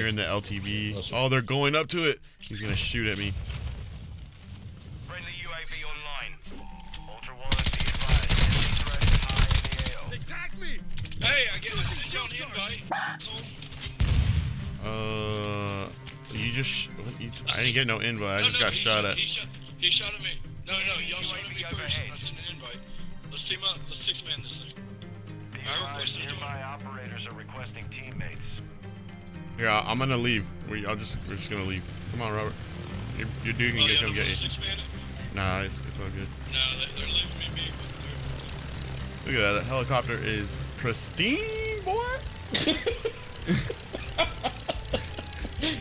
You're in the LTV. Oh, they're going up to it. He's gonna shoot at me. Friendly UAV online. Ultra One, be advised. Enemy threat is high in the AO. They tagged me. Hey, I get an invite. You just. I didn't get no invite. I just got shot at. He shot at me. No, y'all shot at me first. I sent an invite. Let's team up. Let's six-man this thing. Nearby operators are requesting teammates. Yeah, I'm gonna leave. We're just gonna leave. Come on, Robert. Your dude can come get you. Nah, it's all good. No, they're leaving me be. Look at that. That helicopter is pristine, boy.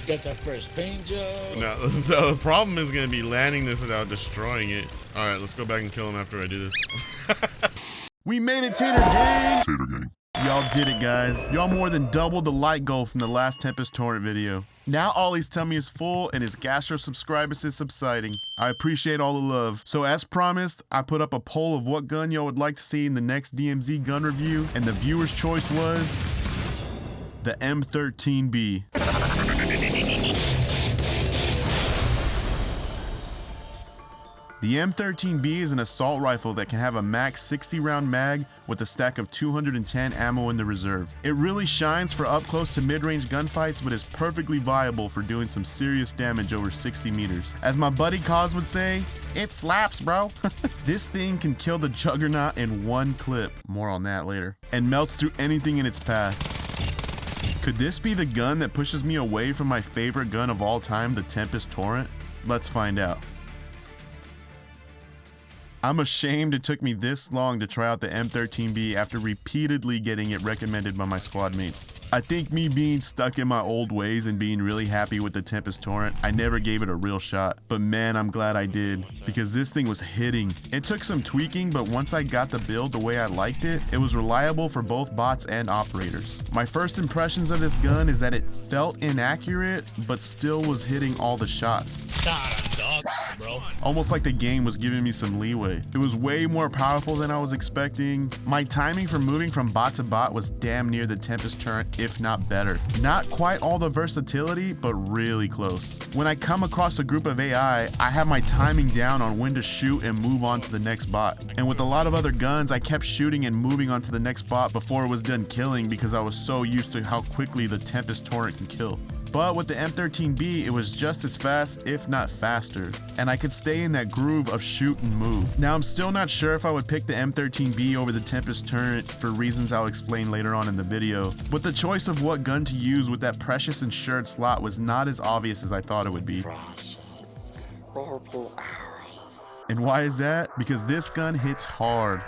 Got that first paint job. No, the problem is gonna be landing this without destroying it. All right, let's go back and kill him after I do this. We made it, Tater Gang. Tater Gang. Y'all did it, guys. Y'all more than doubled the like goal from the last Tempus Torrent video. Now Ollie's tummy is full and his gastro subscribers is subsiding. I appreciate all the love. So as promised, I put up a poll of what gun y'all would like to see in the next DMZ gun review, and the viewer's choice was the M13B. The M13B is an assault rifle that can have a max 60 round mag with a stack of 210 ammo in the reserve. It really shines for up close to mid-range gunfights, but is perfectly viable for doing some serious damage over 60 meters. As my buddy Cos would say, it slaps, bro. This thing can kill the Juggernaut in one clip, more on that later, and melts through anything in its path. Could this be the gun that pushes me away from my favorite gun of all time, the Tempus Torrent? Let's find out. I'm ashamed it took me this long to try out the M13B after repeatedly getting it recommended by my squad mates. I think me being stuck in my old ways and being really happy with the Tempus Torrent, I never gave it a real shot. But man, I'm glad I did, because this thing was hitting. It took some tweaking, but once I got the build the way I liked it, it was reliable for both bots and operators. My first impressions of this gun is that it felt inaccurate, but still was hitting all the shots. Bro. Almost like the game was giving me some leeway. It was way more powerful than I was expecting. My timing for moving from bot to bot was damn near the Tempus Torrent, if not better. Not quite all the versatility, but really close. When I come across a group of AI, I have my timing down on when to shoot and move on to the next bot. And with a lot of other guns, I kept shooting and moving on to the next bot before it was done killing because I was so used to how quickly the Tempus Torrent can kill. But with the M13B, it was just as fast, if not faster, and I could stay in that groove of shoot and move. Now, I'm still not sure if I would pick the M13B over the Tempus Torrent for reasons I'll explain later on in the video, but the choice of what gun to use with that precious insured slot was not as obvious as I thought it would be. Precious purple hours. And why is that? Because this gun hits hard.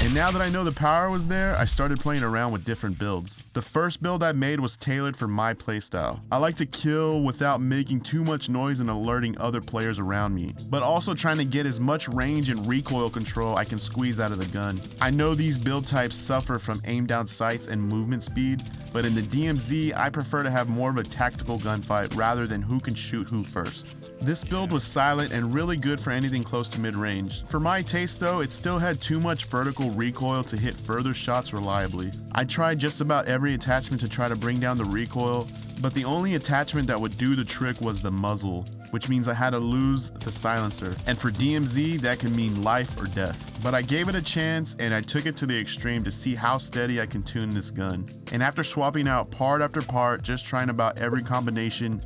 And now that I know the power was there, I started playing around with different builds. The first build I made was tailored for my playstyle. I like to kill without making too much noise and alerting other players around me, but also trying to get as much range and recoil control I can squeeze out of the gun. I know these build types suffer from aim down sights and movement speed, but in the DMZ, I prefer to have more of a tactical gunfight rather than who can shoot who first. This build was silent and really good for anything close to mid-range. For my taste though, it still had too much vertical recoil to hit further shots reliably. I tried just about every attachment to try to bring down the recoil, but the only attachment that would do the trick was the muzzle, which means I had to lose the silencer. And for DMZ, that can mean life or death. But I gave it a chance and I took it to the extreme to see how steady I can tune this gun. And after swapping out part after part, just trying about every combination,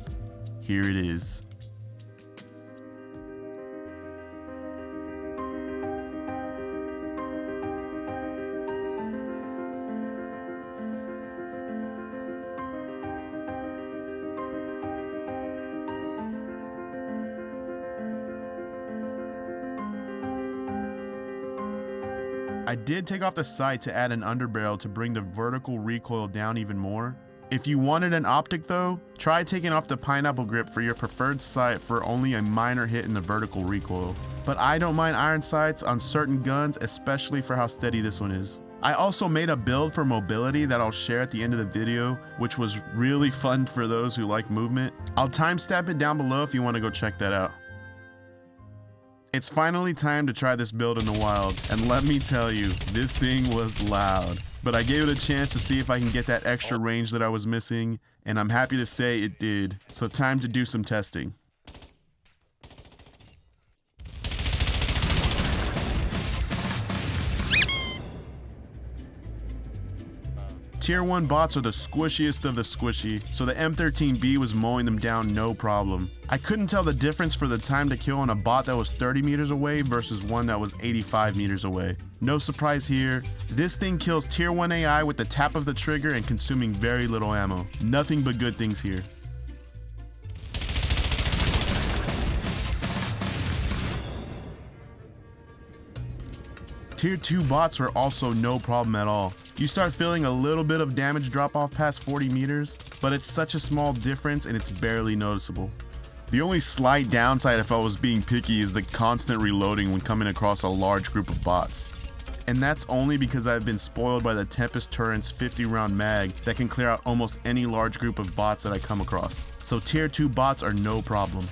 here it is. I did take off the sight to add an underbarrel to bring the vertical recoil down even more. If you wanted an optic though, try taking off the pineapple grip for your preferred sight for only a minor hit in the vertical recoil. But I don't mind iron sights on certain guns, especially for how steady this one is. I also made a build for mobility that I'll share at the end of the video, which was really fun for those who like movement. I'll timestamp it down below if you want to go check that out. It's finally time to try this build in the wild, and let me tell you, this thing was loud. But I gave it a chance to see if I can get that extra range that I was missing, and I'm happy to say it did. So time to do some testing. Tier 1 bots are the squishiest of the squishy, so the M13B was mowing them down no problem. I couldn't tell the difference for the time to kill on a bot that was 30 meters away versus one that was 85 meters away. No surprise here, this thing kills Tier 1 AI with the tap of the trigger and consuming very little ammo. Nothing but good things here. Tier 2 bots were also no problem at all. You start feeling a little bit of damage drop off past 40 meters, but it's such a small difference and it's barely noticeable. The only slight downside if I was being picky is the constant reloading when coming across a large group of bots. And that's only because I've been spoiled by the Tempus Torrent's 50-round mag that can clear out almost any large group of bots that I come across. So Tier 2 bots are no problem.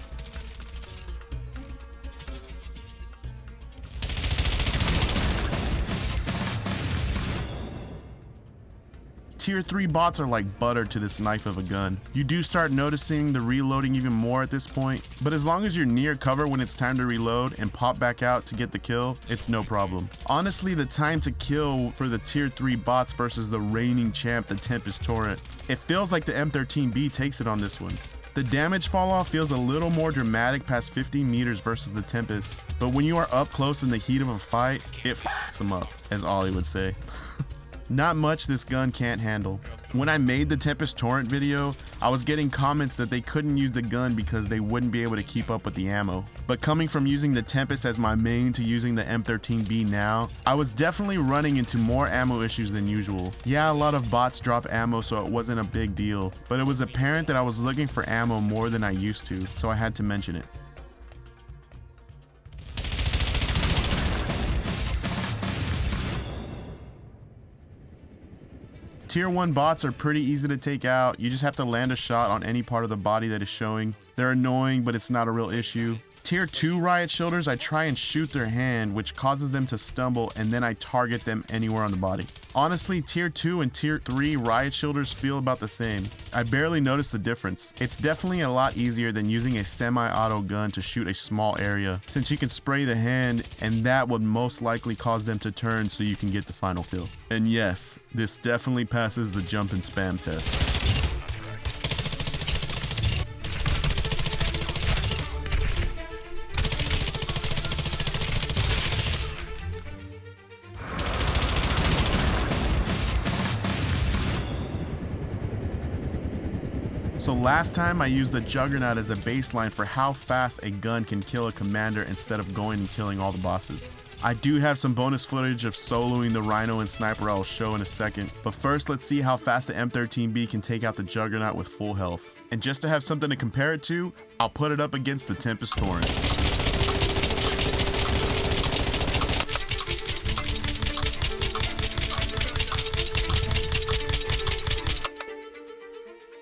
Tier 3 bots are like butter to this knife of a gun. You do start noticing the reloading even more at this point, but as long as you're near cover when it's time to reload and pop back out to get the kill, it's no problem. Honestly, the time to kill for the Tier 3 bots versus the reigning champ, the Tempus Torrent, it feels like the M13B takes it on this one. The damage fall off feels a little more dramatic past 15 meters versus the Tempest, but when you are up close in the heat of a fight, it f***s them up, as Ollie would say. Not much this gun can't handle. When I made the Tempus Torrent video, I was getting comments that they couldn't use the gun because they wouldn't be able to keep up with the ammo. But coming from using the Tempest as my main to using the M13B now, I was definitely running into more ammo issues than usual. Yeah, a lot of bots drop ammo, so it wasn't a big deal, but it was apparent that I was looking for ammo more than I used to, so I had to mention it. Tier 1 bots are pretty easy to take out. You just have to land a shot on any part of the body that is showing. They're annoying, but it's not a real issue. Tier 2 riot shielders, I try and shoot their hand, which causes them to stumble, and then I target them anywhere on the body. Honestly, Tier 2 and Tier 3 riot shielders feel about the same. I barely notice the difference. It's definitely a lot easier than using a semi-auto gun to shoot a small area, since you can spray the hand, and that would most likely cause them to turn so you can get the final kill. And yes, this definitely passes the jump and spam test. So last time I used the Juggernaut as a baseline for how fast a gun can kill a commander instead of going and killing all the bosses. I do have some bonus footage of soloing the Rhino and Sniper I'll show in a second, but first let's see how fast the M13B can take out the Juggernaut with full health. And just to have something to compare it to, I'll put it up against the Tempus Torrent.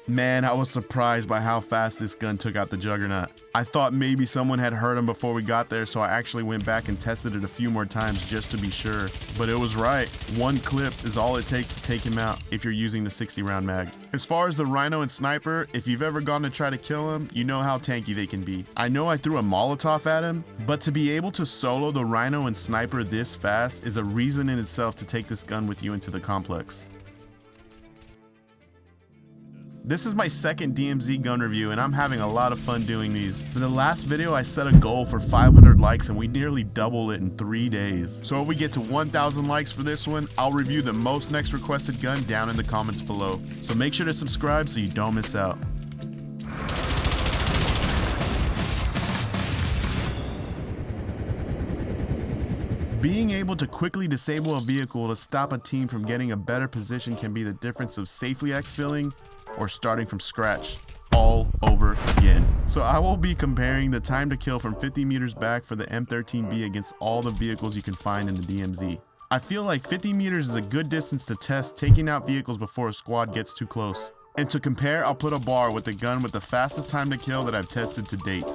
Man, I was surprised by how fast this gun took out the Juggernaut. I thought maybe someone had hurt him before we got there, so I actually went back and tested it a few more times just to be sure. But it was right. One clip is all it takes to take him out if you're using the 60-round mag. As far as the Rhino and Sniper, if you've ever gone to try to kill him, you know how tanky they can be. I know I threw a Molotov at him, but to be able to solo the Rhino and Sniper this fast is a reason in itself to take this gun with you into the complex. This is my second DMZ gun review and I'm having a lot of fun doing these. For the last video I set a goal for 500 likes and we nearly doubled it in 3 days. So if we get to 1,000 likes for this one, I'll review the most next requested gun down in the comments below. So make sure to subscribe so you don't miss out. Being able to quickly disable a vehicle to stop a team from getting a better position can be the difference of safely exfilling or starting from scratch all over again. So I will be comparing the time to kill from 50 meters back for the M13B against all the vehicles you can find in the DMZ. I feel like 50 meters is a good distance to test taking out vehicles before a squad gets too close. And to compare, I'll put a bar with the gun with the fastest time to kill that I've tested to date.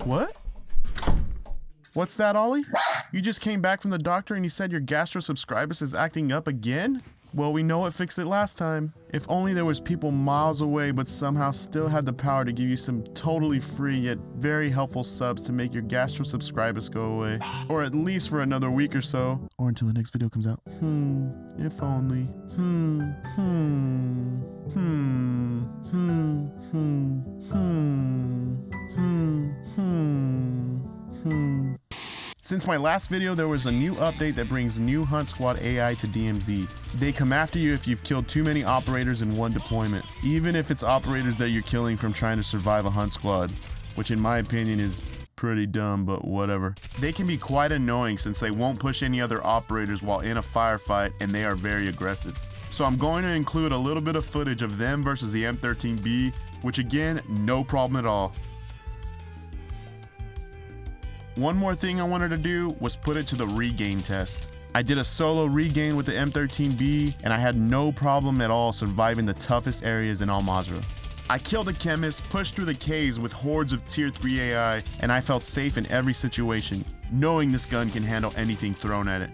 What? What's that, Ollie? You just came back from the doctor and you said your gastro subscribus is acting up again? Well, we know what fixed it last time. If only there was people miles away but somehow still had the power to give you some totally free yet very helpful subs to make your gastro subscribus go away. Or at least for another week or so. Or until the next video comes out. If only. Since my last video, there was a new update that brings new Hunt Squad AI to DMZ. They come after you if you've killed too many operators in one deployment, even if it's operators that you're killing from trying to survive a Hunt Squad, which in my opinion is pretty dumb, but whatever. They can be quite annoying since they won't push any other operators while in a firefight and they are very aggressive. So I'm going to include a little bit of footage of them versus the M13B, which again, no problem at all. One more thing I wanted to do was put it to the regain test. I did a solo regain with the M13B and I had no problem at all surviving the toughest areas in Al Mazrah. I killed a chemist, pushed through the caves with hordes of tier 3 AI, and I felt safe in every situation, knowing this gun can handle anything thrown at it.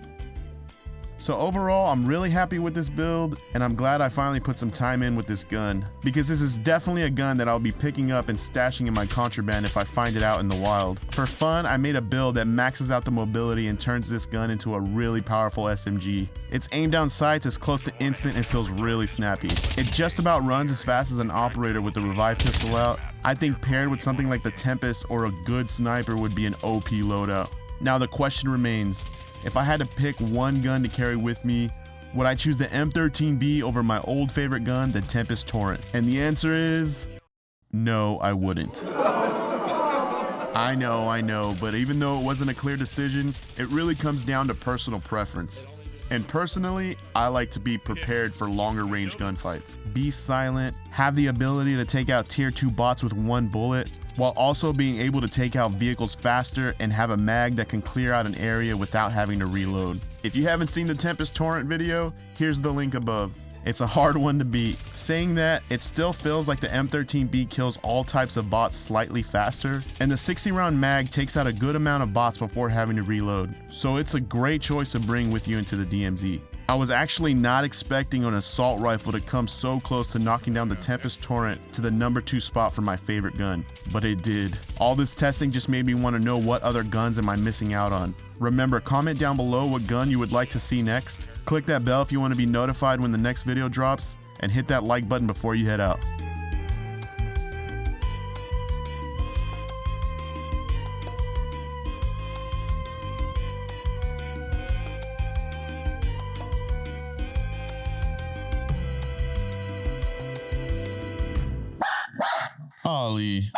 So overall, I'm really happy with this build, and I'm glad I finally put some time in with this gun, because this is definitely a gun that I'll be picking up and stashing in my contraband if I find it out in the wild. For fun, I made a build that maxes out the mobility and turns this gun into a really powerful SMG. Its aim down sights is close to instant and feels really snappy. It just about runs as fast as an operator with the REVEIW pistol out. I think paired with something like the Tempus or a good sniper would be an OP loadout. Now the question remains, if I had to pick one gun to carry with me, would I choose the M13B over my old favorite gun, the Tempus Torrent? And the answer is, no, I wouldn't. I know, but even though it wasn't a clear decision, it really comes down to personal preference. And personally, I like to be prepared for longer range gunfights. Be silent, have the ability to take out tier 2 bots with one bullet, while also being able to take out vehicles faster and have a mag that can clear out an area without having to reload. If you haven't seen the Tempus Torrent video, here's the link above. It's a hard one to beat. Saying that, it still feels like the M13B kills all types of bots slightly faster, and the 60 round mag takes out a good amount of bots before having to reload. So it's a great choice to bring with you into the DMZ. I was actually not expecting an assault rifle to come so close to knocking down the Tempus Torrent to the number 2 spot for my favorite gun, but it did. All this testing just made me want to know what other guns am I missing out on. Remember, comment down below what gun you would like to see next. Click that bell if you want to be notified when the next video drops, and hit that like button before you head out. Ollie.